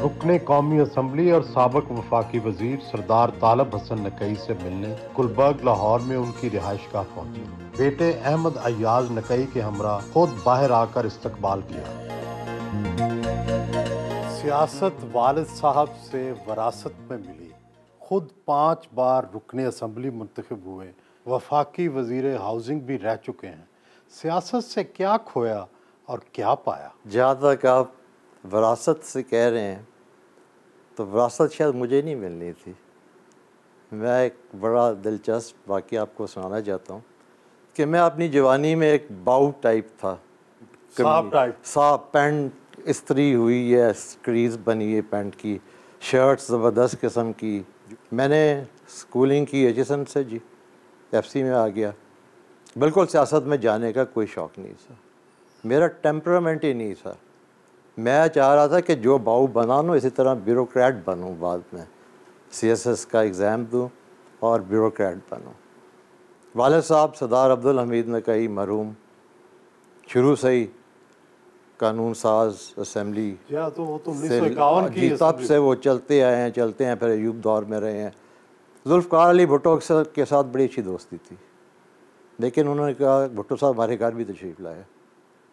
रुकने कौमी असम्बली और साबिक वफाकी वजीर सरदार तालब हसन नकई से मिलने गुलबर्ग लाहौर में उनकी रिहाइश गाह पहुंचे। बेटे अहमद अय्याज नकई के हमरा खुद बाहर आकर इस्तकबाल किया। सियासत वालिद साहब से वरासत में मिली। खुद 5 बार रुकने असम्बली मुंतखब हुए, वफाकी वजीर हाउसिंग भी रह चुके हैं। सियासत से क्या खोया और क्या पाया? जहाँ तक आप वरासत से कह रहे हैं तो वरासत शायद मुझे नहीं मिलनी थी। मैं एक बड़ा दिलचस्प वाक़या आपको सुनाना चाहता हूँ कि मैं अपनी जवानी में एक बाऊ टाइप था, साफ पैंट इस्त्री हुई है, क्रीज बनी है पैंट की, शर्ट्स ज़बरदस्त किस्म की। मैंने स्कूलिंग की एचएसएन से जी, एफसी में आ गया। बिल्कुल सियासत में जाने का कोई शौक़ नहीं था, मेरा टेम्परामेंट ही नहीं था। मैं चाह रहा था कि जो बाऊ बना लूँ इसी तरह ब्यूरोक्रेट बनूँ, बाद में सीएसएस का एग्ज़ाम दूँ और ब्यूरोक्रेट बनूँ। वालिद साहब सरदार अब्दुल हमीद नकई मरहूम शुरू से ही कानून साज असम्बली तो वो तो 1951 की तब से वो चलते आए हैं, फिर अयूब दौर में रहे हैं। जुल्फ़िकार अली भुट्टो के साथ बड़ी अच्छी दोस्ती थी, लेकिन उन्होंने कहा, भुट्टो साहब हमारे घर भी तशरीफ़ लाए,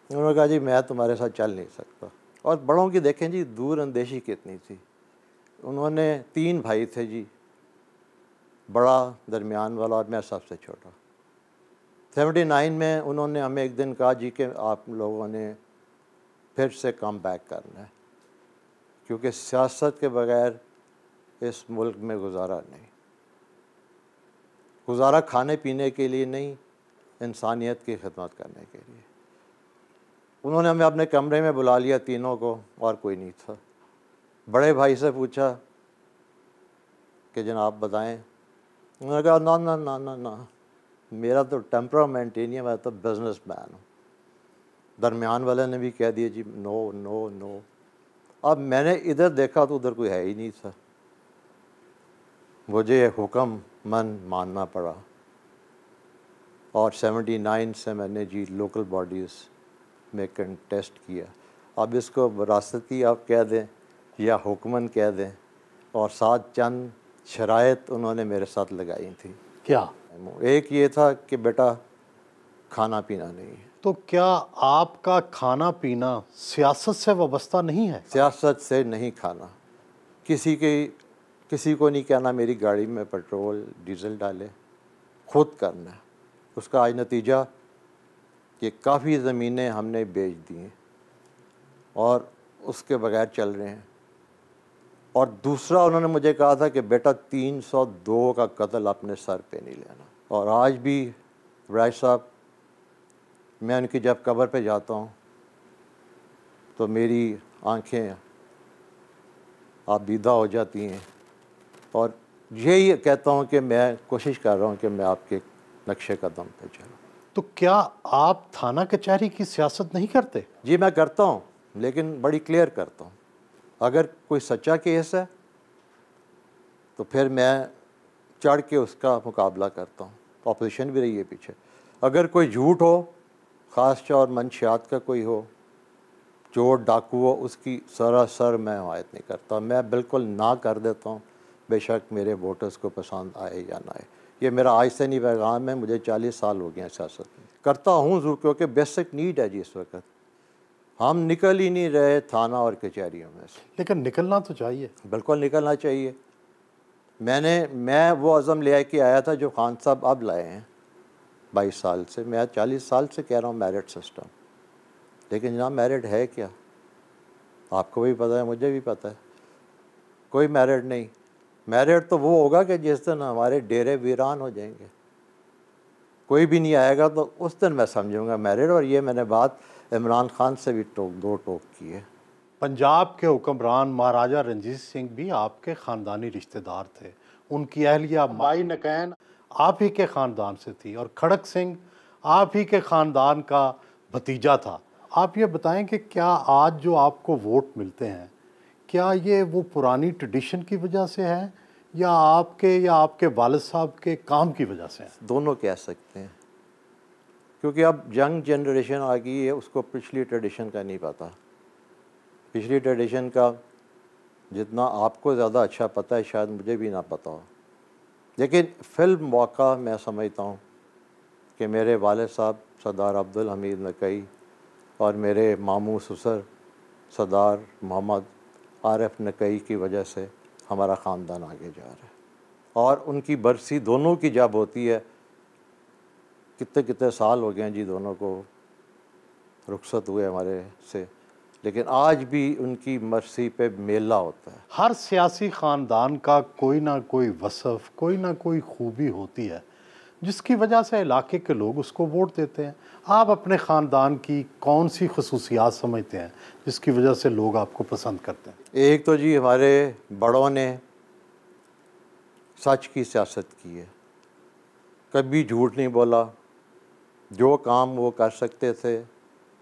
उन्होंने कहा जी मैं तुम्हारे साथ चल नहीं सकता। और बड़ों की देखें जी दूर अंदेशी कितनी थी। उन्होंने 3 भाई थे जी, बड़ा, दरमियान वाला और मैं सबसे छोटा। 79 में उन्होंने हमें एक दिन कहा जी कि आप लोगों ने फिर से कम बैक करना है, क्योंकि सियासत के बगैर इस मुल्क में गुजारा नहीं। गुजारा खाने पीने के लिए नहीं, इंसानियत की खिदमत करने के लिए। उन्होंने हमें अपने कमरे में बुला लिया तीनों को, और कोई नहीं था। बड़े भाई से पूछा कि जनाब बताएं। उन्होंने कहा ना ना ना ना ना, मेरा तो टेम्परामेंट ही नहीं है, मैं तो बिजनेस मैन हूँ। दरमियान वाले ने भी कह दिया जी नो नो नो। अब मैंने इधर देखा तो उधर कोई है ही नहीं था, मुझे हुक्म मन मानना पड़ा। और 79 से मैंने जी लोकल बॉडीज़ में कंटेस्ट किया। अब इसको विरासती आप कह दें या हुक्मन कह दें, और साथ चंद शराइत उन्होंने मेरे साथ लगाई थी। क्या? एक ये था कि बेटा खाना पीना नहीं है। तो क्या आपका खाना पीना सियासत से वाबस्ता नहीं है? सियासत से नहीं खाना, किसी को नहीं कहना मेरी गाड़ी में पेट्रोल डीजल डाले, खुद करना है। उसका आज नतीजा कि काफ़ी ज़मीनें हमने बेच दी हैं और उसके बगैर चल रहे हैं। और दूसरा उन्होंने मुझे कहा था कि बेटा 302 का कत्ल अपने सर पे नहीं लेना। और आज भी राय साहब, मैं उनकी जब कब्र पे जाता हूँ तो मेरी आंखें आबीदा हो जाती हैं, और यही कहता हूँ कि मैं कोशिश कर रहा हूँ कि मैं आपके नक्शे कदम पे चलूँ। तो क्या आप थाना कचहरी की सियासत नहीं करते? जी मैं करता हूँ, लेकिन बड़ी क्लियर करता हूँ। अगर कोई सच्चा केस है तो फिर मैं चढ़ के उसका मुकाबला करता हूँ, ऑपोजिशन भी रही है पीछे। अगर कोई झूठ हो, ख़ास और मंशियात का कोई हो, चोर डाकू हो, उसकी सरासर मैं हिमायत नहीं करता। मैं बिल्कुल ना कर देता हूँ, बेशक मेरे वोटर्स को पसंद आए या ना आए। ये मेरा आज से नहीं पैगाम है, मुझे 40 साल हो गए हैं सियासत में। करता हूँ ज़रूर, क्योंकि बेसिक नीड है जी। इस वक्त हम निकल ही नहीं रहे थाना और कचहरियों में से। लेकिन निकलना तो चाहिए। बिल्कुल निकलना चाहिए। मैं वो अज़म ले के आया था जो खान साहब अब लाए हैं 22 साल से। मैं 40 साल से कह रहा हूँ मेरिट सिस्टम, लेकिन जनाब मेरिट है क्या? आपको भी पता है, मुझे भी पता है, कोई मेरिट नहीं। मेरिट तो वो होगा कि जिस दिन हमारे डेरे वीरान हो जाएंगे, कोई भी नहीं आएगा, तो उस दिन मैं समझूंगा मेरिट। और ये मैंने बात इमरान खान से भी दो टोक की है। पंजाब के हुक्मरान महाराजा रंजीत सिंह भी आपके ख़ानदानी रिश्तेदार थे। उनकी अहलिया माई नकैन आप ही के ख़ानदान से थी, और खड़क सिंह आप ही के ख़ानदान का भतीजा था। आप ये बताएं कि क्या आज जो आपको वोट मिलते हैं, क्या ये वो पुरानी ट्रेडिशन की वजह से है, या आपके वालिद साहब के काम की वजह से है? दोनों कह सकते हैं, क्योंकि अब यंग जनरेशन आ गई है, उसको पिछली ट्रेडिशन का नहीं पता। पिछली ट्रेडिशन का जितना आपको ज़्यादा अच्छा पता है शायद मुझे भी ना पता हो, लेकिन फ़िल्म वाक़ा मैं समझता हूँ कि मेरे वालिद साहब सरदार अब्दुल हमीद नकई और मेरे मामू ससुर सरदार मोहम्मद आरिफ नकई की वजह से हमारा ख़ानदान आगे जा रहा है। और उनकी बरसी दोनों की जब होती है, कितने कितने साल हो गए हैं जी दोनों को रुखसत हुए हमारे से, लेकिन आज भी उनकी मरसी पे मेला होता है। हर सियासी ख़ानदान का कोई ना कोई वसफ़, कोई ना कोई खूबी होती है जिसकी वजह से इलाके के लोग उसको वोट देते हैं। आप अपने ख़ानदान की कौन सी खसूसियात समझते हैं जिसकी वजह से लोग आपको पसंद करते हैं? एक तो जी हमारे बड़ों ने सच की सियासत की है, कभी झूठ नहीं बोला, जो काम वो कर सकते थे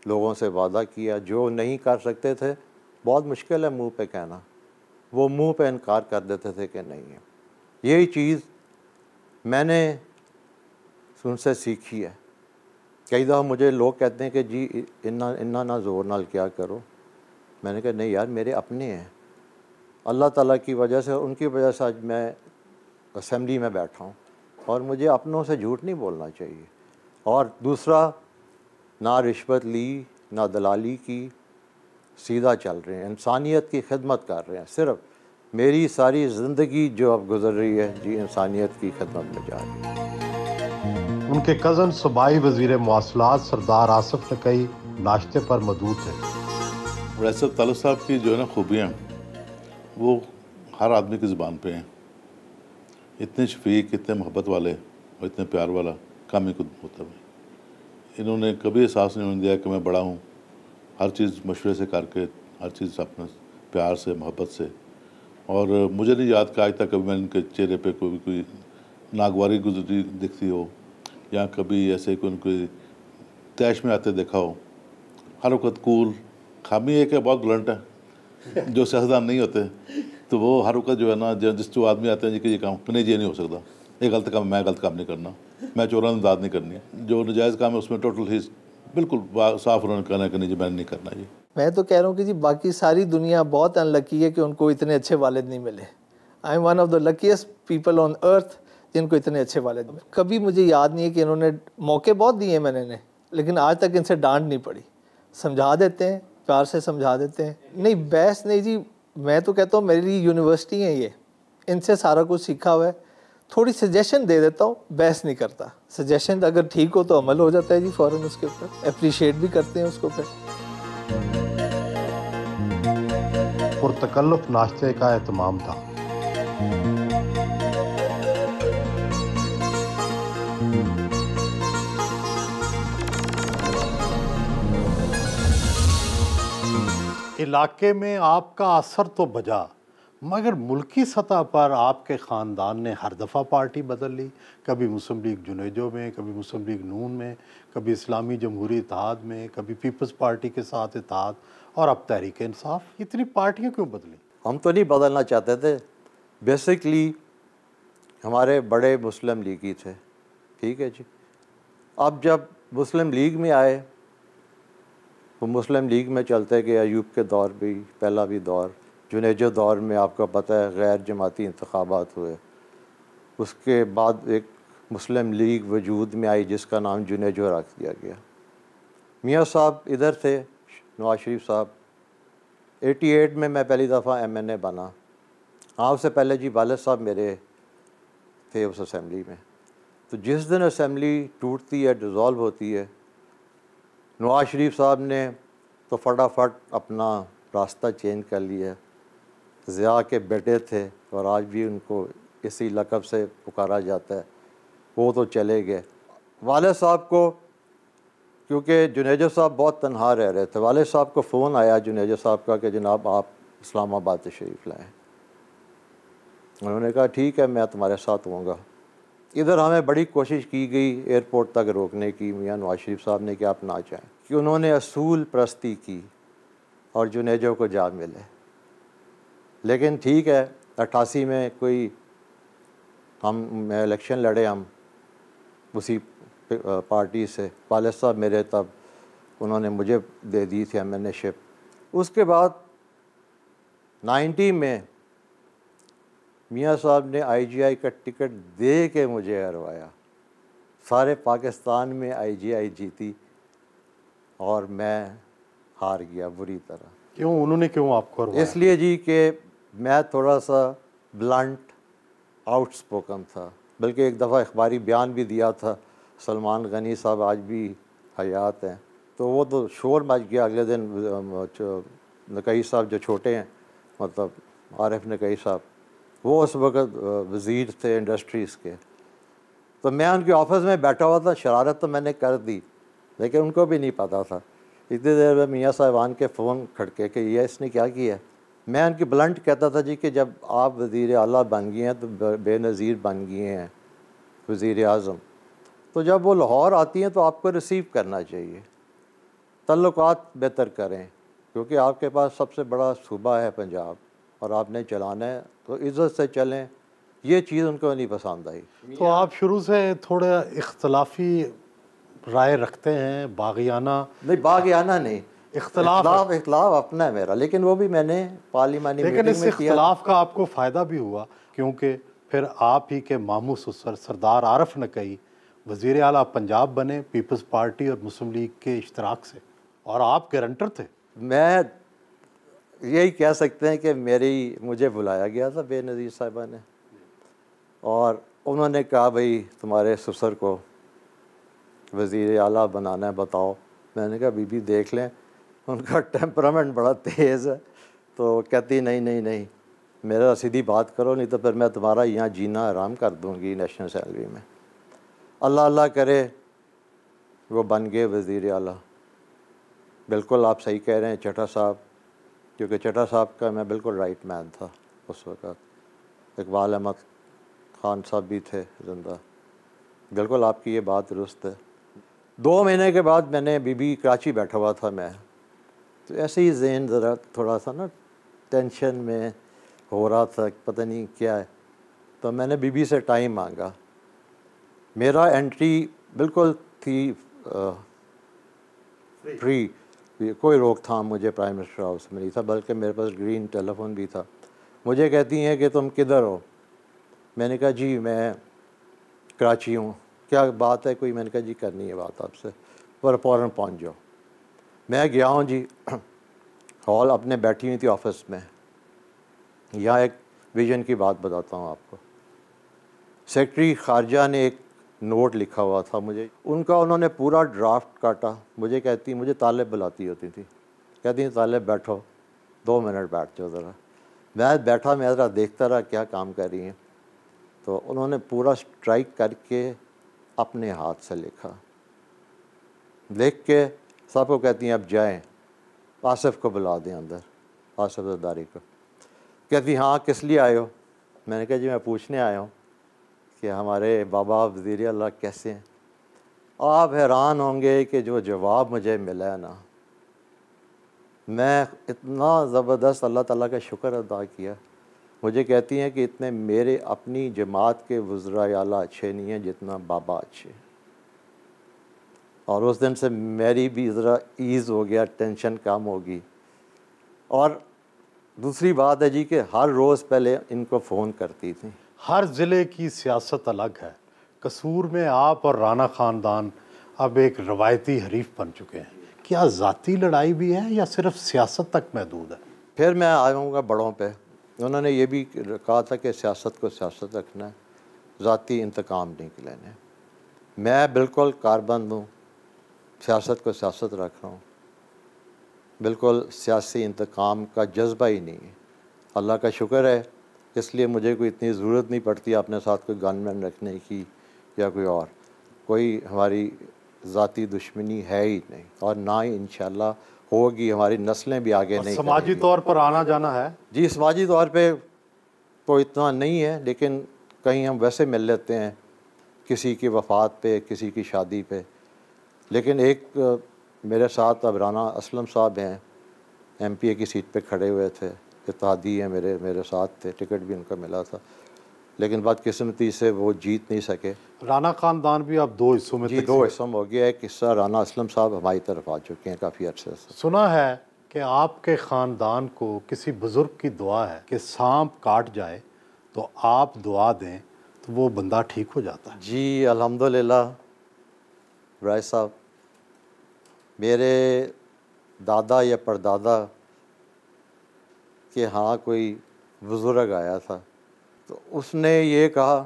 लोगों से वादा किया, जो नहीं कर सकते थे बहुत मुश्किल है मुंह पे कहना, वो मुंह पे इनकार कर देते थे कि नहीं है। यही चीज़ मैंने उनसे सीखी है। कई दफ़ा मुझे लोग कहते हैं कि जी इन्ना इन्ना ना ज़ोर नाल क्या करो, मैंने कहा नहीं यार मेरे अपने हैं, अल्लाह ताला की वजह से, उनकी वजह से आज मैं असेंबली में बैठा हूँ और मुझे अपनों से झूठ नहीं बोलना चाहिए। और दूसरा, ना रिश्वत ली ना दलाली की, सीधा चल रहे हैं, इंसानियत की खिदमत कर रहे हैं। सिर्फ मेरी सारी ज़िंदगी जो अब गुजर रही है जी इंसानियत की खिदमत में जा रही है। उनके कज़न सूबाई वज़ीर मवासलात सरदार आसिफ नकई नाश्ते पर मौजूद थे। वैसे तालुक साहब की जो है ना खूबियाँ, वो हर आदमी की ज़ुबान पे हैं। इतने शफीक, इतने मोहब्बत वाले और इतने प्यार वाला काम ही खुद होता है। इन्होंने कभी एहसास नहीं होने दिया कि मैं बड़ा हूँ, हर चीज़ मशवरे से करके, हर चीज़ अपने प्यार से, मोहब्बत से। और मुझे नहीं याद कि आज तक कभी मैंने इनके चेहरे पे कोई नागवारी गुजरी दिखती हो या कभी ऐसे कोई तैश में आते देखा हो। हर वक्त कूल। खामी एक है बहुत ब्लंट है, जो सियासतदान नहीं होते तो वो हर वक्त जो है ना, जो आदमी आते हैं जी कि ये काम नहीं, ये नहीं हो सकता, ये गलत काम, मैं गलत काम नहीं करना, मैं चोरों में दाद नहीं करनी, जो नजायज़ काम है उसमें टोटल ही बिल्कुल साफ उन्होंने कहना कि नहीं जी मैंने नहीं करना। जी मैं तो कह रहा हूँ कि जी बाकी सारी दुनिया बहुत अनलकी है कि उनको इतने अच्छे वालिद नहीं मिले। I am one of the luckiest people on earth जिनको इतने अच्छे वालिद मिले। कभी मुझे याद नहीं है कि इन्होंने मौके बहुत दिए मैंने इन्हें, लेकिन आज तक इनसे डांट नहीं पड़ी। समझा देते हैं, प्यार से समझा देते हैं। नहीं बहस नहीं जी, मैं तो कहता हूँ मेरी यूनिवर्सिटी है ये, इनसे सारा कुछ सीखा हुआ है। थोड़ी सजेशन दे देता हूँ, बहस नहीं करता। सजेशन अगर ठीक हो तो अमल हो जाता है जी फ़ौरन उसके ऊपर, अप्रिशिएट भी करते हैं उसको। फिर पुरतकल्लुफ़ नाश्ते का एहतमाम था। इलाके में आपका असर तो बजा, मगर मुल्की सतह पर आपके ख़ानदान ने हर दफ़ा पार्टी बदल ली। कभी मुस्लिम लीग जुनेजो में, कभी मुस्लिम लीग नून में, कभी इस्लामी जमहूरी इत्तेहाद में, कभी पीपल्स पार्टी के साथ इत्तेहाद, और अब तहरीक इंसाफ। इतनी पार्टियाँ क्यों बदली? हम तो नहीं बदलना चाहते थे, बेसिकली हमारे बड़े मुस्लिम लीगी थे, ठीक है जी। अब जब मुस्लिम लीग में आए तो मुस्लिम लीग में चलते गए। अयूब के दौर भी, पहला भी दौर, जुनेजो दौर में आपको पता है गैर जमाती इंतखाबात हुए। उसके बाद एक मुस्लिम लीग वजूद में आई जिसका नाम जुनेजो रख दिया गया। मियाँ साहब इधर थे, नवाज शरीफ साहब। 88 में मैं पहली दफ़ा MNA बना। हाँ, उससे पहले जी वालिद साहब मेरे थे उस असम्बली में। तो जिस दिन असम्बली टूटती है, डिज़ोल्व होती है, नवाज शरीफ साहब ने तो फटाफट अपना रास्ता चेंज कर लिया। ज़िया के बेटे थे और आज भी उनको इसी लक़ब से पुकारा जाता है, वो तो चले गए। वालिद साहब को, क्योंकि जुनेजो साहब बहुत तनहा रह रहे थे, वालिद साहब को फ़ोन आया जुनेजो साहब का कि जनाब आप इस्लामाबाद तशरीफ़ लाएँ। उन्होंने कहा ठीक है, मैं तुम्हारे साथ होऊंगा। इधर हमें बड़ी कोशिश की गई एयरपोर्ट तक रोकने की, मियाँ नवाज शरीफ साहब ने कि आप ना चाहें, कि उन्होंने असूल परस्ती की और जुनेजो को जा मिले। लेकिन ठीक है, 88 में कोई हम इलेक्शन लड़े, हम उसी पार्टी से। वालिद साहब मेरे तब उन्होंने मुझे दे दी थी MNA शिप। उसके बाद 90 में मियाँ साहब ने IGI का टिकट दे के मुझे हरवाया। सारे पाकिस्तान में IGI जीती और मैं हार गया बुरी तरह। क्यों, उन्होंने क्यों आपको हरवाया? इसलिए जी कि मैं थोड़ा सा ब्लंट, आउटस्पोकन था। बल्कि एक दफ़ा अखबारी बयान भी दिया था, सलमान गनी साहब आज भी हयात हैं, तो वो तो शोर मच गया। अगले दिन नकई साहब जो छोटे हैं, मतलब आरिफ नकई साहब, वो उस वक़्त वज़ीर थे इंडस्ट्रीज़ के, तो मैं उनके ऑफिस में बैठा हुआ था। शरारत तो मैंने कर दी, लेकिन उनको भी नहीं पता था। इतनी देर में मियाँ साहिबान के फ़ोन खड़के कि ये इसने क्या किया। मैं उनकी ब्लंट कहता था जी कि जब आप वज़ीर आला बन गए हैं तो बेनज़ीर बन गए हैं वज़ीर आज़म, तो जब वो लाहौर आती हैं तो आपको रिसीव करना चाहिए, तल्लुकात बेहतर करें, क्योंकि आपके पास सबसे बड़ा सूबा है पंजाब और आपने चलाना है, तो इज़्ज़त से चलें। ये चीज़ उनको नहीं पसंद आई। तो आप शुरू से थोड़ा इख्तलाफी राय रखते हैं, बागियाना? नहीं, बागियाना नहीं, इख्तलाफ अपना है मेरा, लेकिन वो भी मैंने पार्लिमानी मीटिंग में किया। लेकिन इस इख्तलाफ का आपको फ़ायदा भी हुआ, क्योंकि फिर आप ही के मामू ससुर सरदार आरिफ नकई वज़ीर आला पंजाब बने पीपल्स पार्टी और मुस्लिम लीग के इश्तराक से, और आप गारंटर थे। मैं यही कह सकते हैं कि मुझे बुलाया गया था बेनज़ीर साहिबा ने, और उन्होंने कहा भाई तुम्हारे ससुर को वज़ीर आला बनाना है, बताओ। मैंने कहा बीबी देख लें, उनका टेम्परामेंट बड़ा तेज़ है। तो कहती नहीं नहीं नहीं, मेरा सीधी बात करो, नहीं तो फिर मैं तुम्हारा यहाँ जीना आराम कर दूँगी नेशनल असेंबली में। अल्लाह अल्लाह करे वो बन गए वज़ीर आला। बिल्कुल आप सही कह रहे हैं चट्टा साहब, क्योंकि चट्टा साहब का मैं बिल्कुल राइट मैन था उस वक़्त। इकबाल अहमद ख़ान साहब भी थे ज़िंदा। बिल्कुल आपकी ये बात दुरुस्त है। 2 महीने के बाद मैंने बीबी कराची बैठा हुआ था मैं, तो ऐसे ही ज़हन ज़रा थोड़ा सा ना टेंशन में हो रहा था, पता नहीं क्या है, तो मैंने बीबी से टाइम मांगा। मेरा एंट्री बिल्कुल थी फ्री, कोई रोकथाम मुझे प्राइम मिनिस्टर हाउस में नहीं था, बल्कि मेरे पास ग्रीन टेलीफोन भी था। मुझे कहती हैं कि तुम किधर हो? मैंने कहा जी मैं कराची हूँ। क्या बात है कोई? मैंने कहा जी करनी है बात आपसे, पर फ़ौरन पहुँच जाओ। मैं गया हूँ जी हॉल, अपने बैठी हुई थी ऑफिस में। यहाँ एक विजन की बात बताता हूँ आपको। सेक्रेटरी ख़ारजा ने एक नोट लिखा हुआ था मुझे, उनका उन्होंने पूरा ड्राफ्ट काटा। मुझे कहती, मुझे तालिब बुलाती होती थी, कहती तालिब बैठो, 2 मिनट बैठ जाओ ज़रा। मैं बैठा, मैं ज़रा देखता रहा क्या काम कर रही हैं। तो उन्होंने पूरा स्ट्राइक करके अपने हाथ से लिखा, लिख के सबको कहती हैं अब जाएं, आसिफ को बुला दें अंदर, आसिफ ज़रदारी को। कहती हाँ किस लिए आए हो? मैंने कहा जी मैं पूछने आया हूँ कि हमारे बाबा वज़ीर आला कैसे हैं। आप हैरान होंगे कि जो जवाब मुझे मिला है ना, मैं इतना ज़बरदस्त अल्लाह ताला का शुक्र अदा किया। मुझे कहती हैं कि इतने मेरे अपनी जमात के वज़राए आला अच्छे नहीं हैं जितना बाबा अच्छे। और उस दिन से मेरी भी ज़रा ईज़ हो गया, टेंशन कम होगी। और दूसरी बात है जी कि हर रोज़ पहले इनको फ़ोन करती थी। हर ज़िले की सियासत अलग है। कसूर में आप और राणा ख़ानदान अब एक रवायती हरीफ बन चुके हैं। क्या ज़ाती लड़ाई भी है या सिर्फ सियासत तक महदूद है? फिर मैं आऊँगा बड़ों पे। उन्होंने ये भी कहा था कि सियासत को सियासत रखना है, ज़ाती इंतकाम नहीं लेने। मैं बिल्कुल कारबंद हूँ, सियासत को सियासत रख रहा हूँ। बिल्कुल सियासी इंतकाम का जज्बा ही नहीं है। अल्लाह का शुक्र है, इसलिए मुझे कोई इतनी ज़रूरत नहीं पड़ती अपने साथ कोई गनमैन रखने की या कोई हमारी ज़ाती दुश्मनी है ही नहीं, और ना ही इंशाल्लाह होगी। हमारी नस्लें भी आगे नहीं। समाजी तौर पर आना जाना है जी, समाजी तौर पे तो इतना नहीं है, लेकिन कहीं हम वैसे मिल लेते हैं, किसी की वफ़ात पे, किसी की शादी पे। लेकिन एक मेरे साथ अब राना असलम साहब हैं, MPA की सीट पे खड़े हुए थे, इत्तेहादी हैं, मेरे साथ थे, टिकट भी उनका मिला था, लेकिन बदकिस्मती से वो जीत नहीं सके। राना ख़ानदान भी अब 2 हिस्सों में जी 2 हिस्सों में हो गया। एक हिस्सा राना असलम साहब हमारी तरफ आ चुके हैं काफ़ी अर्से से। सुना है कि आपके ख़ानदान को किसी बुज़ुर्ग की दुआ है कि सांप काट जाए तो आप दुआ दें तो वो बंदा ठीक हो जाता है? जी अल्हम्दुलिल्लाह राय साहब, मेरे दादा या परदादा के हाँ कोई बुज़ुर्ग आया था तो उसने ये कहा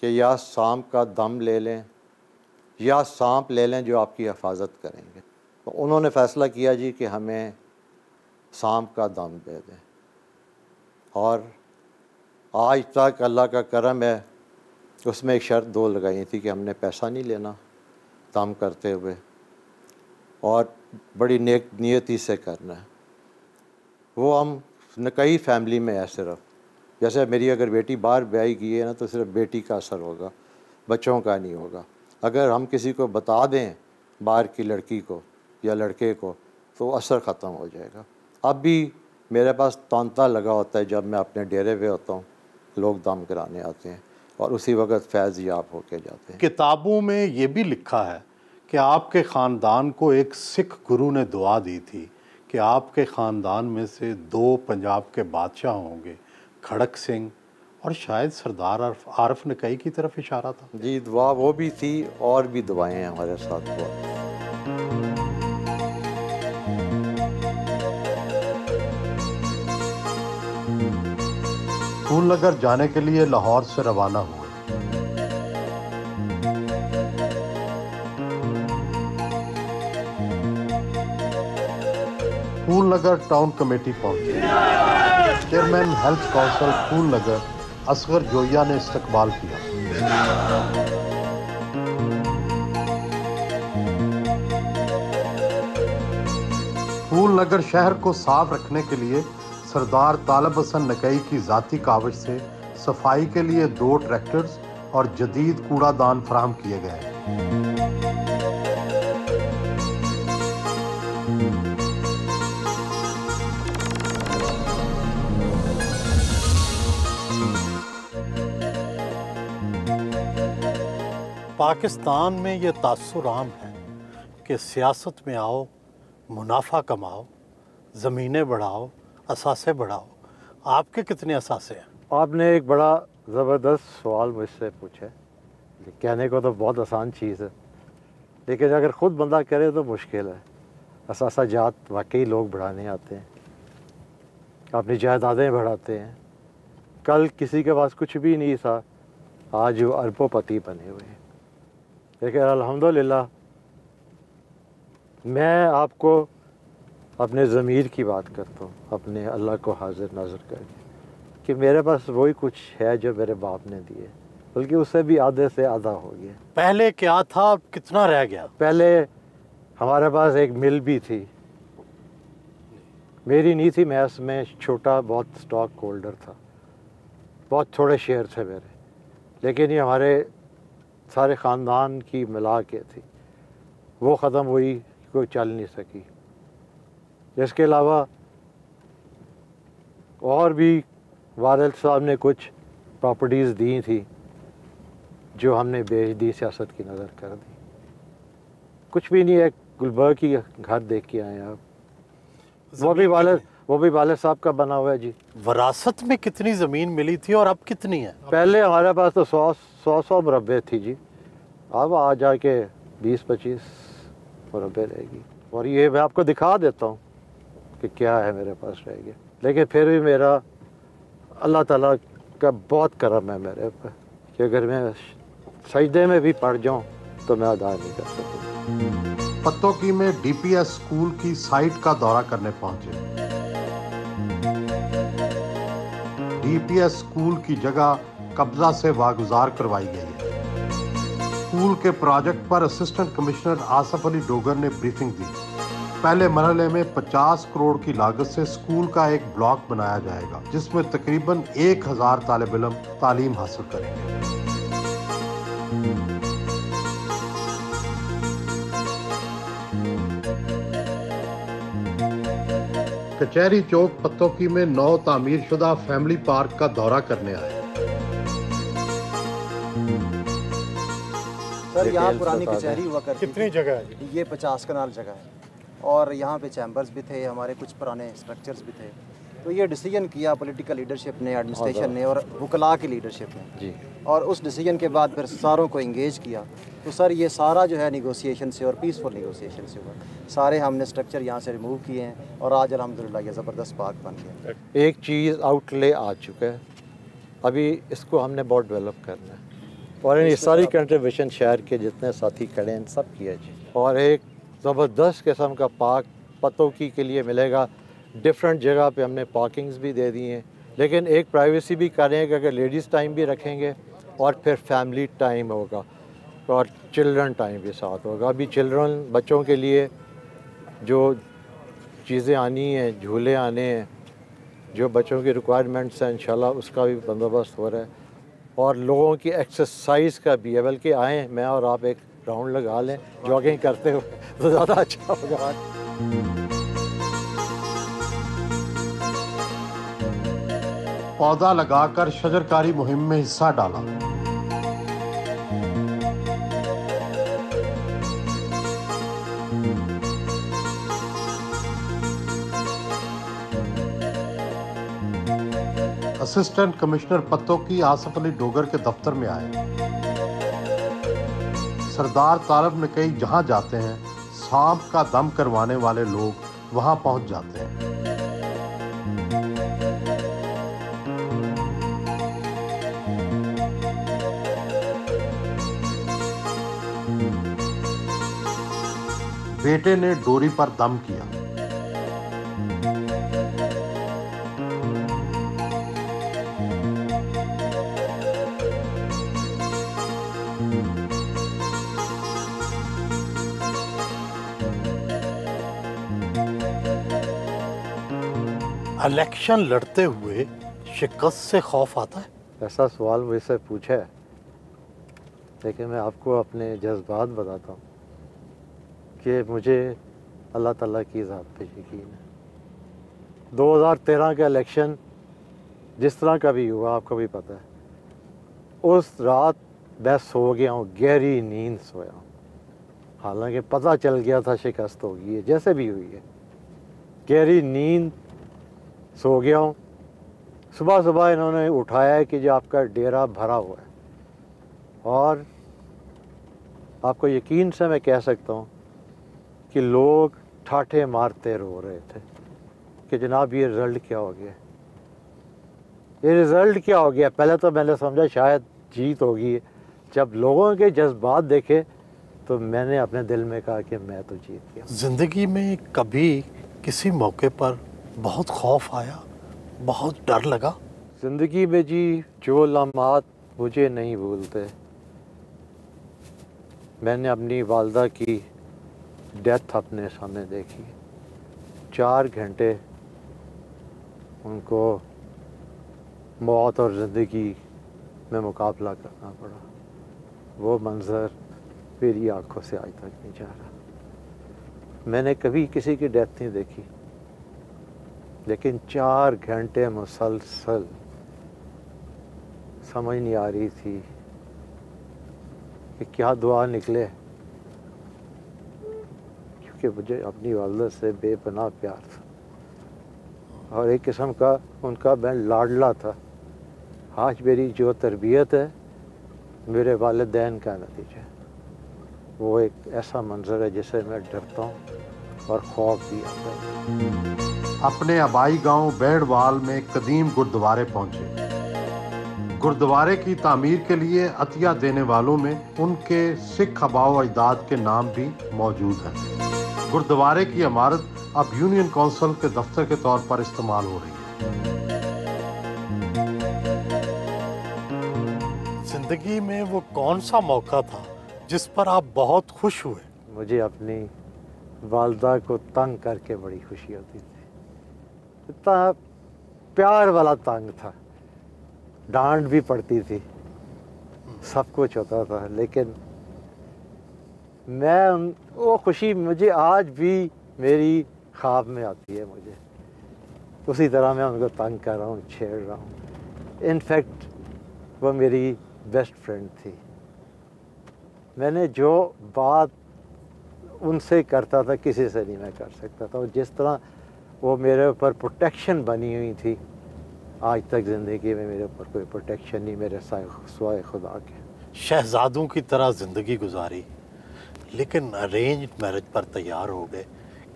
कि या सांप का दम ले लें या सांप ले लें जो आपकी हिफाजत करेंगे। तो उन्होंने फ़ैसला किया जी कि हमें सांप का दम दे दें, और आज तक अल्लाह का करम है उसमें एक शर्त दो लगाई थी कि हमने पैसा नहीं लेना दम करते हुए, और बड़ी नेक नियति से करना है। वो हम कई फैमिली में है, सिर्फ जैसे मेरी अगर बेटी बाहर ब्याही की है ना तो सिर्फ बेटी का असर होगा, बच्चों का नहीं होगा। अगर हम किसी को बता दें बाहर की लड़की को या लड़के को तो असर ख़त्म हो जाएगा। अब भी मेरे पास तांता लगा होता है, जब मैं अपने डेरे पे होता हूँ लोग दम कराने आते हैं और उसी वक्त फैज़ याब होके जाते हैं। किताबों में ये भी लिखा है कि आपके ख़ानदान को एक सिख गुरु ने दुआ दी थी कि आपके ख़ानदान में से 2 पंजाब के बादशाह होंगे, खड़क सिंह और शायद सरदार आरफ नकई की तरफ इशारा था। जी दुआ वो भी थी और भी दुआएं हैं हमारे साथ हुआ। फूलनगर जाने के लिए लाहौर से रवाना हुए। फूलनगर टाउन कमेटी पहुंचे। Chairman health council Phoolnagar Asghar Joya ने इस्तकबाल किया। फूलनगर शहर को साफ रखने के लिए सरदार तालब हसन नकई की ज़ाती काविश से सफाई के लिए 2 ट्रैक्टर्स और जदीद कूड़ादान फराहम किए गए। पाकिस्तान में ये तासुर आम है कि सियासत में आओ, मुनाफा कमाओ, ज़मीनें बढ़ाओ, असासे बढ़ाओ। आपके कितने असासे हैं? आपने एक बड़ा ज़बरदस्त सवाल मुझसे पूछा है। कहने को तो बहुत आसान चीज़ है, लेकिन अगर ख़ुद बंदा करे तो मुश्किल है। असासा जात वाकई लोग बढ़ाने आते हैं, अपनी जायदादें बढ़ाते हैं। कल किसी के पास कुछ भी नहीं था, आज वो अरबोपति बने हुए हैं। लेकिन अल्हम्दुलिल्लाह मैं आपको अपने ज़मीर की बात करता हूँ, अपने अल्लाह को हाजिर नाज़र करके, कि मेरे पास वही कुछ है जो मेरे बाप ने दिए, बल्कि उससे भी आधे से आधा हो गया। पहले क्या था, कितना रह गया? पहले हमारे पास एक मिल भी थी, मेरी नहीं थी, मैं उसमें छोटा बहुत स्टॉक होल्डर था, बहुत थोड़े शेयर थे मेरे, लेकिन ये हमारे सारे ख़ानदान की मिला के थी। वो ख़त्म हुई, कोई चल नहीं सकी। इसके अलावा और भी वारिस साहब ने कुछ प्रॉपर्टीज़ दी थी जो हमने बेच दी, सियासत की नज़र कर दी। कुछ भी नहीं है, गुलबर्ग की घर देख के आए आप, वो भी वालिद साहब का बना हुआ है जी। वरासत में कितनी ज़मीन मिली थी और अब कितनी है? पहले हमारे पास तो 100 मुरब्बे थी जी, अब आ जाके 20-25 मुरब्बे रहेगी। और ये मैं आपको दिखा देता हूँ कि क्या है मेरे पास रह गया। लेकिन फिर भी मेरा अल्लाह ताला का बहुत करम है मेरे ऊपर कि अगर मैं सजदे में भी पड़ जाऊँ तो मैं अदा नहीं कर सकता। पत्तोकी में डीपीएस स्कूल की साइट का दौरा करने पहुंचे। डीपीएस स्कूल की जगह कब्जा से वागुजार करवाई गई है। स्कूल के प्रोजेक्ट पर असिस्टेंट कमिश्नर आसफ अली डोगर ने ब्रीफिंग दी। पहले मरहले में 50 करोड़ की लागत से स्कूल का एक ब्लॉक बनाया जाएगा, जिसमें तकरीबन 1000 तालिब इल्म तालीम हासिल करेंगे। कचहरी चौक पत्तोकी में नौ तामीर शुदा फैमिली पार्क का दौरा करने आए। सर यहाँ पुरानी कचहरी हुआ करती कितनी जगह है? ये 50 कनाल जगह है। और यहाँ पे चैम्बर्स भी थे, हमारे कुछ पुराने स्ट्रक्चर्स भी थे। तो ये डिसीजन किया पॉलिटिकल लीडरशिप ने, एडमिनिस्ट्रेशन ने और वकला की लीडरशिप ने जी। और उस डिसीजन के बाद फिर सारों को इंगेज किया। तो सर ये सारा जो है निगोशिएशन से और पीसफुल निगोशिएशन से हुआ। सारे हमने स्ट्रक्चर यहाँ से रिमूव किए हैं और आज अल्हम्दुलिल्लाह ये ज़बरदस्त पार्क बन गया। एक चीज़ आउटले आ चुका है, अभी इसको हमने बहुत डेवलप करना है और ये सारी कंट्रीब्यूशन शहर के जितने साथी खड़े हैं सब किया जी। और एक ज़बरदस्त किस्म का पार्क पतोकी के लिए मिलेगा। डिफरेंट जगह पे हमने पार्किंग्स भी दे दी हैं, लेकिन एक प्राइवेसी भी करेंगे, अगर लेडीज़ टाइम भी रखेंगे और फिर फैमिली टाइम होगा और चिल्ड्रन टाइम भी साथ होगा। अभी चिल्ड्रन बच्चों के लिए जो चीज़ें आनी हैं, झूले आने हैं, जो बच्चों की रिक्वायरमेंट्स हैं, इंशाल्लाह उसका भी बंदोबस्त हो रहा है और लोगों की एक्सरसाइज का भी है। बल्कि आएँ मैं और आप एक राउंड लगा लें जॉगिंग करते हुए तो ज़्यादा अच्छा होगा। पौधा लगाकर शजरकारी मुहिम में हिस्सा डाला। असिस्टेंट कमिश्नर पतोकी आसिफ अली डोगर के दफ्तर में आए। सरदार तालब नकई जहां जाते हैं, सांप का दम करवाने वाले लोग वहां पहुंच जाते हैं। बेटे ने डोरी पर दम किया। इलेक्शन लड़ते हुए शिकस्त से खौफ आता है? ऐसा सवाल मुझसे पूछा है, लेकिन मैं आपको अपने जज्बात बताता हूँ कि मुझे अल्लाह ताला की ज़ात पे यकीन है। 2013 का इलेक्शन जिस तरह का भी हुआ आपको भी पता है, उस रात मैं सो गया हूँ, गहरी नींद सोया हूँ। हालांकि पता चल गया था शिकस्त होगी है, जैसे भी हुई है, गहरी नींद सो गया हूँ। सुबह सुबह इन्होंने उठाया है कि जो आपका डेरा भरा हुआ है और आपको यकीन से मैं कह सकता हूँ कि लोग ठाठे मारते रो रहे थे कि जनाब ये रिज़ल्ट क्या हो गया, ये रिज़ल्ट क्या हो गया। पहले तो मैंने समझा शायद जीत होगी, जब लोगों के जज्बात देखे तो मैंने अपने दिल में कहा कि मैं तो जीत गया। जिंदगी में कभी किसी मौके पर बहुत खौफ आया, बहुत डर लगा? ज़िंदगी में जी जो लम्हात मुझे नहीं भूलते, मैंने अपनी वालदा की डेथ अपने सामने देखी। 4 घंटे उनको मौत और ज़िंदगी में मुकाबला करना पड़ा। वो मंज़र मेरी आँखों से आज तक नहीं जा रहा। मैंने कभी किसी की डेथ नहीं देखी, लेकिन 4 घंटे मुसलसल समझ नहीं आ रही थी कि क्या दुआ निकले, क्योंकि मुझे अपनी वालदा से बेपनाह प्यार था और एक किस्म का उनका मैं लाडला था। आज मेरी जो तरबियत है मेरे वालिदैन का नतीजा है। वो एक ऐसा मंजर है जिससे मैं डरता हूँ और खौफ भी आता है। अपने आबाई गांव बैड़वाल में कदीम गुरुद्वारे पहुंचे। गुरुद्वारे की तामीर के लिए अतिया देने वालों में उनके सिख आबाओ अजदाद के नाम भी मौजूद हैं। गुरुद्वारे की इमारत अब यूनियन काउंसिल के दफ्तर के तौर पर इस्तेमाल हो रही है। जिंदगी में वो कौन सा मौका था जिस पर आप बहुत खुश हुए? मुझे अपनी वालदा को तंग करके बड़ी खुशी होती थी। इतना प्यार वाला तंग था, डांट भी पड़ती थी, सब कुछ होता था, लेकिन वो खुशी मुझे आज भी मेरी ख्वाब में आती है। मुझे उसी तरह मैं उनको तंग कर रहा हूँ, छेड़ रहा हूँ। इनफैक्ट वो मेरी बेस्ट फ्रेंड थी। मैंने जो बात उनसे करता था, किसी से नहीं मैं कर सकता था। और जिस तरह वो मेरे ऊपर प्रोटेक्शन बनी हुई थी, आज तक ज़िंदगी में मेरे ऊपर कोई प्रोटेक्शन नहीं मेरे सिवाय खुदा के। शहजादों की तरह ज़िंदगी गुजारी, लेकिन अरेंज मैरिज पर तैयार हो गए।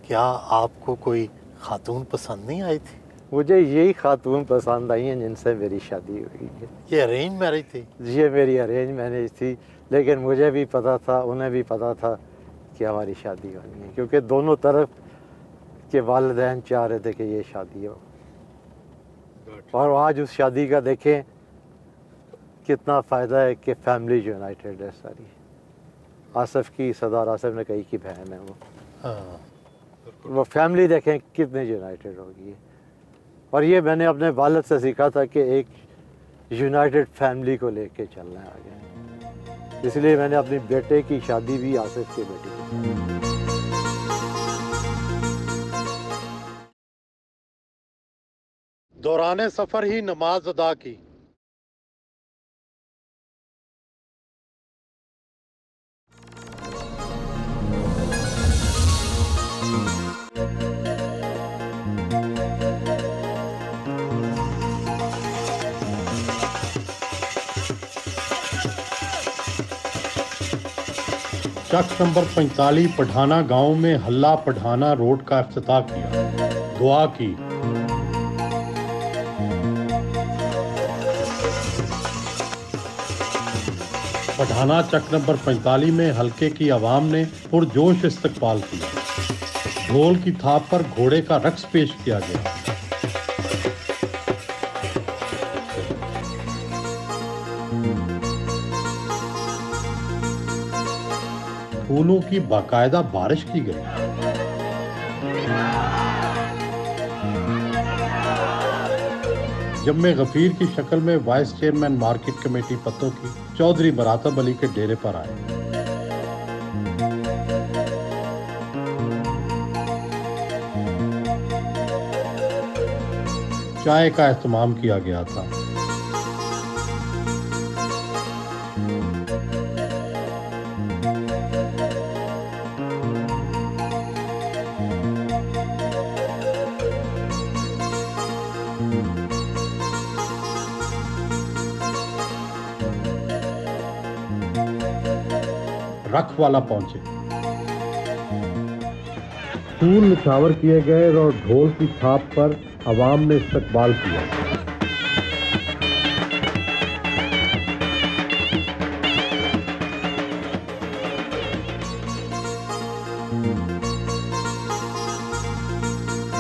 क्या आपको कोई खातून पसंद नहीं आई थी? मुझे यही खातून पसंद आई हैं जिनसे मेरी शादी हुई है। ये अरेंज मैरिज थी? ये मेरी अरेंज मैरिज थी, लेकिन मुझे भी पता था, उन्हें भी पता था कि हमारी शादी होनी है, क्योंकि दोनों तरफ के वालिदैन चाह रहे थे कि ये शादी हो। और आज उस शादी का देखें कितना फ़ायदा है कि फैमिली यूनाइटेड है सारी। आसिफ की, सरदार आसिफ नकई की बहन है वो। हाँ। वो फैमिली देखें कितने यूनाइटेड होगी। और ये मैंने अपने वालिद से सीखा था कि एक यूनाइटेड फैमिली को लेके चलना है आगे। इसलिए मैंने अपने बेटे की शादी भी आसिफ के बेटे के साथ। दौराने सफ़र ही नमाज अदा की। शख्स नंबर 45 पठाना गांव में हल्ला पठाना रोड का इफ्तिताह किया, दुआ की। पठाना चक नंबर 45 में हल्के की आवाम ने पुरजोश इस्तकबाल किया। ढोल की थाप पर घोड़े का रक्स पेश किया गया। फूलों की बाकायदा बारिश की गई। जब मैं गफीर की शक्ल में वाइस चेयरमैन मार्केट कमेटी पत्तों की चौधरी मरातब अली के डेरे पर आए। चाय का एहतमाम किया गया था। रखवाला पहुंचे, फूल निछावर किए गए और ढोल की थाप पर अवाम ने इस्तकबाल किया।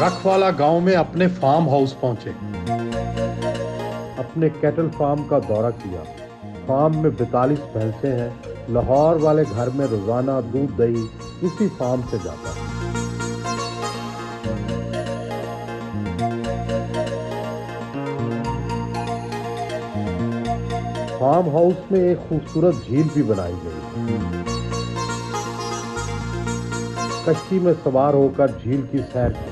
रखवाला गांव में अपने फार्म हाउस पहुंचे, अपने कैटल फार्म का दौरा किया। फार्म में 42 भैंसें हैं। लाहौर वाले घर में रोजाना दूध दही इसी फार्म से जाता है। फार्म हाउस में एक खूबसूरत झील भी बनाई गई। कश्ती में सवार होकर झील की सैर की।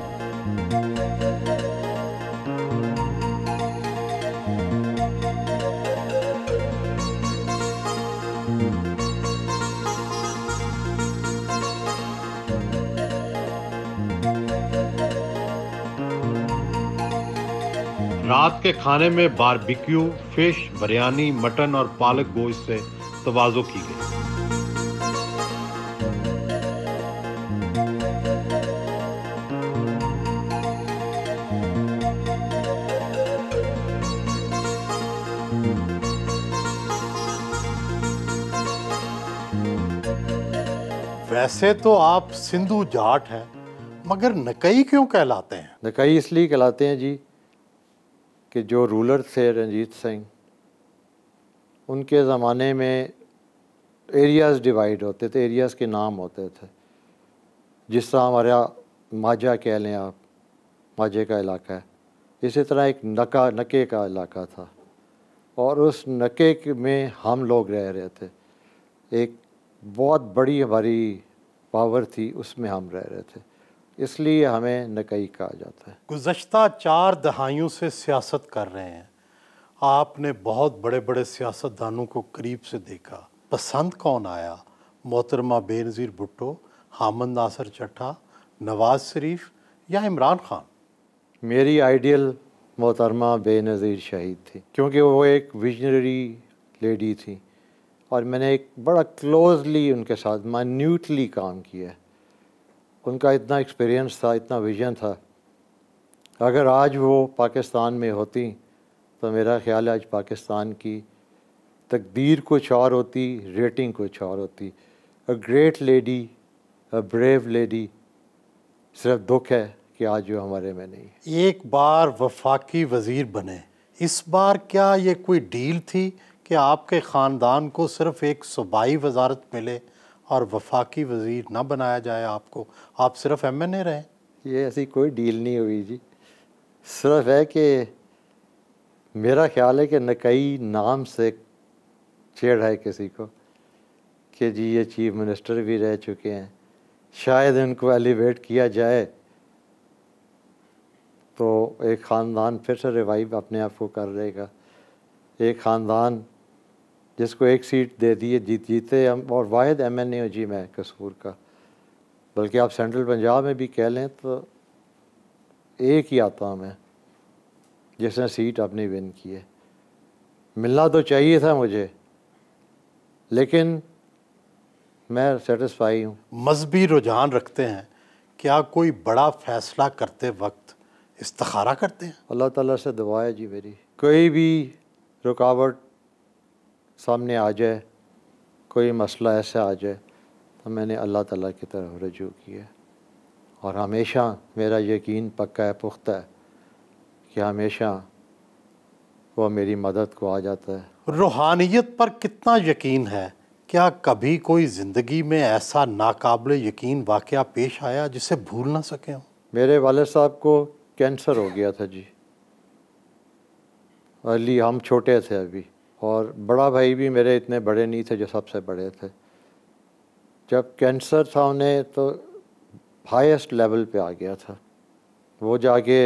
रात के खाने में बारबेक्यू, फिश, बिरयानी, मटन और पालक गोश्त से तवाज़ो की गई। वैसे तो आप सिंधु जाट हैं, मगर नकई क्यों कहलाते हैं? नकई इसलिए कहलाते हैं जी कि जो रूलर थे रंजीत सिंह, उनके ज़माने में एरियाज़ डिवाइड होते थे, एरियाज़ के नाम होते थे। जिस तरह हमारा माजा कह लें आप, माजे का इलाका है, इसी तरह एक नके का इलाका था और उस नके में हम लोग रह रहे थे। एक बहुत बड़ी हमारी पावर थी, उसमें हम रह रहे थे, इसलिए हमें नकई कहा जाता है। गुज़श्ता 4 दहाइयों से सियासत कर रहे हैं। आपने बहुत बड़े बड़े सियासतदानों को करीब से देखा। पसंद कौन आया? मोहतरमा बेनज़ीर भुट्टो, हामिद नासिर चट्टा, नवाज शरीफ या इमरान खान? मेरी आइडियल मोहतरमा बेनज़ीर शहीद थी, क्योंकि वो एक विजनरी लेडी थी और मैंने एक बड़ा क्लोजली उनके साथ माइन्यूटली काम किया। उनका इतना एक्सपीरियंस था, इतना विजन था। अगर आज वो पाकिस्तान में होती तो मेरा ख़्याल है आज पाकिस्तान की तकदीर कुछ और होती, रेटिंग कुछ और होती। A great lady, a brave lady. सिर्फ दुख है कि आज वो हमारे में नहीं। एक बार वफाकी वज़ीर बने, इस बार क्या ये कोई डील थी कि आपके ख़ानदान को सिर्फ़ एक सूबाई वजारत मिले और वफाकी वज़ीर ना बनाया जाए आपको, आप सिर्फ MNA रहें? ये ऐसी कोई डील नहीं हुई जी। सिर्फ है कि मेरा ख्याल है कि नकई नाम से छेड़ है किसी को कि जी ये चीफ मिनिस्टर भी रह चुके हैं, शायद इनको एलिवेट किया जाए तो एक ख़ानदान फिर से रिवाइव अपने आप को कर लेगा। एक ख़ानदान जिसको एक सीट दे दिए जीते हम, और वाहिद MNA जी मैं कसूर का, बल्कि आप सेंट्रल पंजाब में भी कह लें तो एक ही आता हूँ मैं जिसने सीट अपनी विन की है। मिलना तो चाहिए था मुझे, लेकिन मैं सेटिस्फाई हूँ। मजहबी रुझान रखते हैं, क्या कोई बड़ा फ़ैसला करते वक्त इस्तिखारा करते हैं? अल्लाह ताला से दुआ है जी मेरी, कोई भी रुकावट सामने आ जाए, कोई मसला ऐसा आ जाए तो मैंने अल्लाह ताला की तरफ रजू किया और हमेशा मेरा यकीन पक्का है, पुख्ता है कि हमेशा वो मेरी मदद को आ जाता है। रूहानियत पर कितना यकीन है? क्या कभी कोई ज़िंदगी में ऐसा नाकाबिल यकीन वाक़या पेश आया जिसे भूल ना सके हो? मेरे वालिद साहब को कैंसर हो गया था जी, अली हम छोटे थे अभी, और बड़ा भाई भी मेरे इतने बड़े नहीं थे जो सबसे बड़े थे। जब कैंसर था उन्हें तो हाईएस्ट लेवल पे आ गया था। वो जाके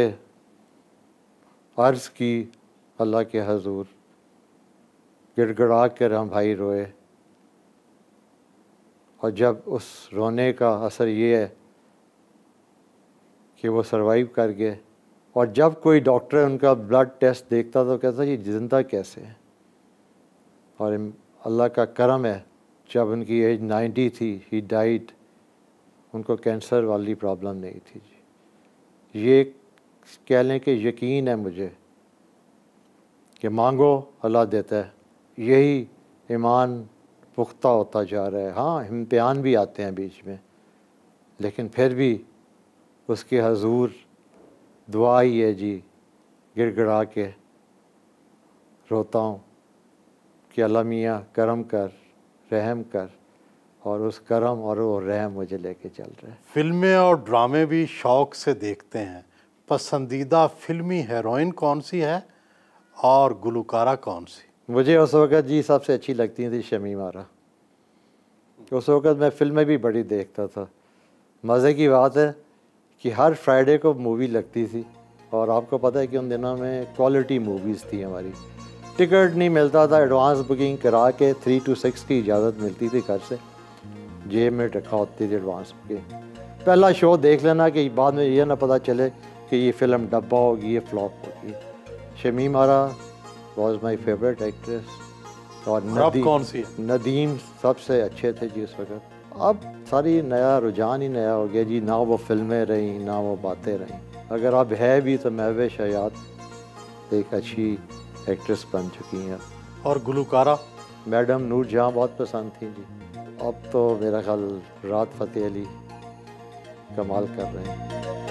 अर्ज़ की अल्लाह के हजूर, गिड़गिड़ा कर हम भाई रोए, और जब उस रोने का असर ये है कि वो सरवाइव कर गए, और जब कोई डॉक्टर उनका ब्लड टेस्ट देखता तो कहता ये ज़िंदा कैसे है। और अल्लाह का करम है, जब उनकी एज 90 थी ही डाइड, उनको कैंसर वाली प्रॉब्लम नहीं थी जी। ये कह लें कि यकीन है मुझे कि मांगो अल्लाह देता है, यही ईमान पुख्ता होता जा रहा है। हाँ, इम्तिहान भी आते हैं बीच में, लेकिन फिर भी उसके हजूर दुआ ही है जी, गिड़गिड़ा के रोता हूँ कि अल्लाह मियाँ करम कर, रहम कर, और उस करम और वो रहम मुझे लेके चल रहा है। फिल्में और ड्रामे भी शौक़ से देखते हैं, पसंदीदा फिल्मी हीरोइन कौन सी है और गुलकारा कौन सी? मुझे उस वक़्त जी सबसे अच्छी लगती थी शमीम आरा। उस वक़्त मैं फिल्में भी बड़ी देखता था। मज़े की बात है कि हर फ्राइडे को मूवी लगती थी, और आपको पता है कि उन दिनों में क्वालिटी मूवीज़ थी हमारी। टिकट नहीं मिलता था, एडवांस बुकिंग करा के 3 to 6 की इजाज़त मिलती थी घर से, जेब में रखा होती थी एडवांस बुकिंग। पहला शो देख लेना कि बाद में ये ना पता चले कि ये फ़िल्म डब्बा होगी, ये फ्लॉप होगी। शमीम आरा वॉज माई फेवरेट एक्ट्रेस। और कौन सी है? नदीम सबसे अच्छे थे जी उस वक्त। अब सारी नया रुझान ही नया हो गया जी, ना वो फिल्में रहीं ना वो बातें रहीं। अगर अब है भी तो महविश हयात एक अच्छी एक्ट्रेस बन चुकी हैं। और गुलकारा? मैडम नूर जहाँ बहुत पसंद थी जी। अब तो मेरा ख्याल राहत फ़तेह अली कमाल कर रहे हैं।